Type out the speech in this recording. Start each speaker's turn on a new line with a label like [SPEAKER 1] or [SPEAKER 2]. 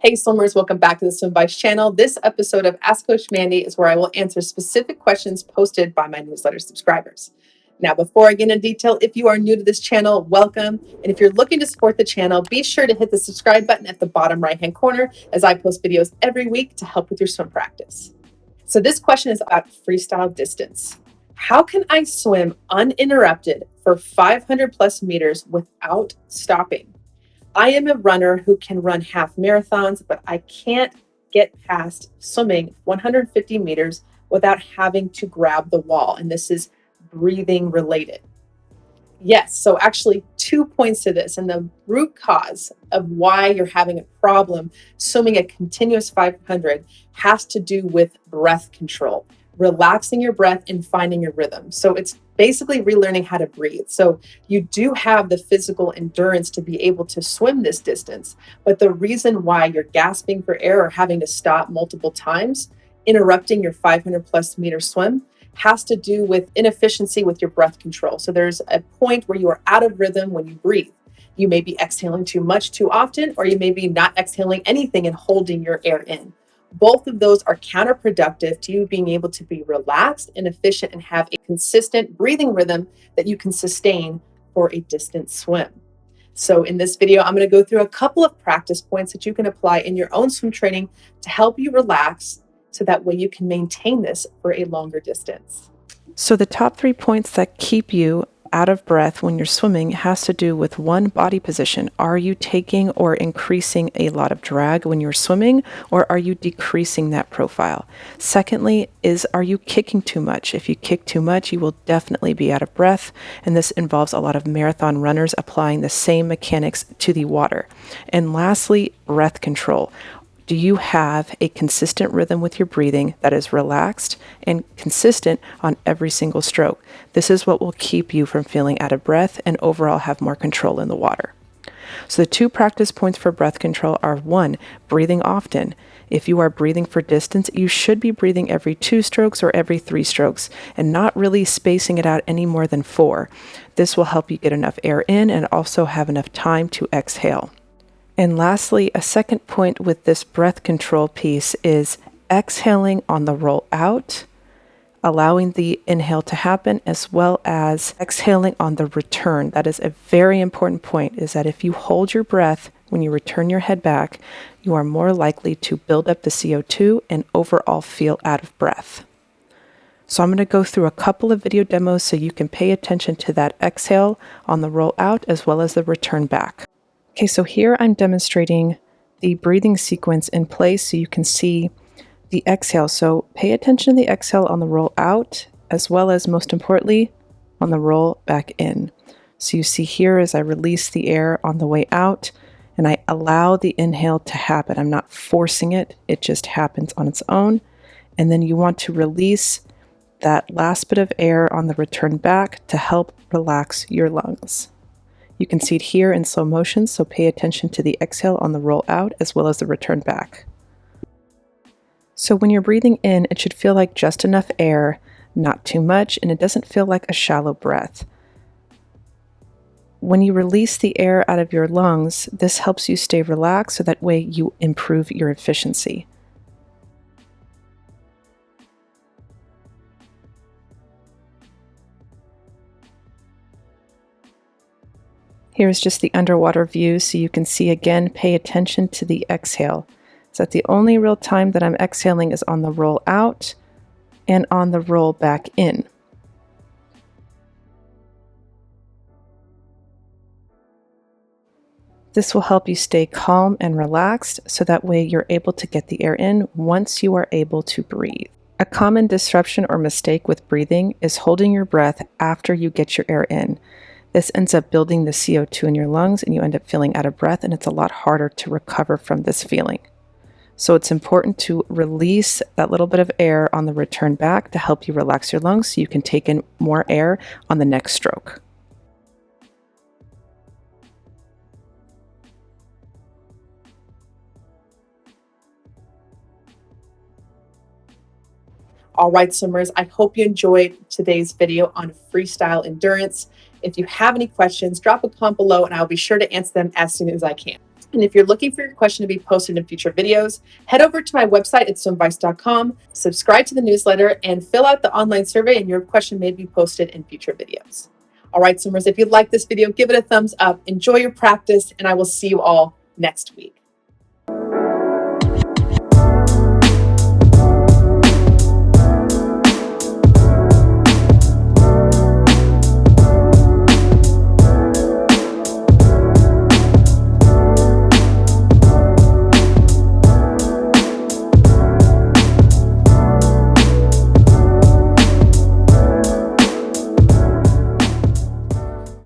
[SPEAKER 1] Hey swimmers, welcome back to the SWIMVICE channel. This episode of Ask Coach Mandy is where I will answer specific questions posted by my newsletter subscribers. Now, before I get into detail, if you are new to this channel, welcome. And if you're looking to support the channel, be sure to hit the subscribe button at the bottom right-hand corner as I post videos every week to help with your swim practice. So this question is about freestyle distance. How can I swim uninterrupted for 500 plus meters without stopping? I am a runner who can run half marathons, but I can't get past swimming 150 meters without having to grab the wall. And this is breathing related. Yes, so actually 2 points to this. And the root cause of why you're having a problem swimming a continuous 500 has to do with breath control, relaxing your breath and finding your rhythm. So it's basically relearning how to breathe. So you do have the physical endurance to be able to swim this distance, but the reason why you're gasping for air or having to stop multiple times, interrupting your 500 plus meter swim, has to do with inefficiency with your breath control. So there's a point where you are out of rhythm when you breathe. You may be exhaling too much too often, or you may be not exhaling anything and holding your air in. Both of those are counterproductive to you being able to be relaxed and efficient and have a consistent breathing rhythm that you can sustain for a distance swim. So in this video, I'm going to go through a couple of practice points that you can apply in your own swim training to help you relax so that way you can maintain this for a longer distance.
[SPEAKER 2] So the top 3 points that keep you out of breath when you're swimming has to do with one, body position. Are you taking or increasing a lot of drag when you're swimming, or are you decreasing that profile? Secondly, are you kicking too much? If you kick too much, you will definitely be out of breath, and this involves a lot of marathon runners applying the same mechanics to the water. And lastly, breath control. Do you have a consistent rhythm with your breathing that is relaxed and consistent on every single stroke? This is what will keep you from feeling out of breath and overall have more control in the water. So the 2 practice points for breath control are 1, breathing often. If you are breathing for distance, you should be breathing every 2 strokes or every 3 strokes and not really spacing it out any more than 4. This will help you get enough air in and also have enough time to exhale. And lastly, a second point with this breath control piece is exhaling on the roll out, allowing the inhale to happen, as well as exhaling on the return. That is a very important point, is that if you hold your breath when you return your head back, you are more likely to build up the CO2 and overall feel out of breath. So I'm going to go through a couple of video demos so you can pay attention to that exhale on the roll out as well as the return back. Okay, so here I'm demonstrating the breathing sequence in place so you can see the exhale. So pay attention to the exhale on the roll out, as well as, most importantly, on the roll back in. So you see here as I release the air on the way out, and I allow the inhale to happen. I'm not forcing it, it just happens on its own. And then you want to release that last bit of air on the return back to help relax your lungs. You can see it here in slow motion, so pay attention to the exhale on the roll out as well as the return back. So when you're breathing in, it should feel like just enough air, not too much, and it doesn't feel like a shallow breath. When you release the air out of your lungs, this helps you stay relaxed so that way you improve your efficiency. Here's just the underwater view so you can see again, pay attention to the exhale. So that the only real time that I'm exhaling is on the roll out and on the roll back in. This will help you stay calm and relaxed so that way you're able to get the air in once you are able to breathe. A common disruption or mistake with breathing is holding your breath after you get your air in. This ends up building the CO2 in your lungs and you end up feeling out of breath, and it's a lot harder to recover from this feeling. So it's important to release that little bit of air on the return back to help you relax your lungs so you can take in more air on the next stroke.
[SPEAKER 1] All right, swimmers, I hope you enjoyed today's video on freestyle endurance. If you have any questions, drop a comment below and I'll be sure to answer them as soon as I can. And if you're looking for your question to be posted in future videos, head over to my website at swimvice.com, subscribe to the newsletter, and fill out the online survey, and your question may be posted in future videos. All right, swimmers, if you like this video, give it a thumbs up, enjoy your practice, and I will see you all next week.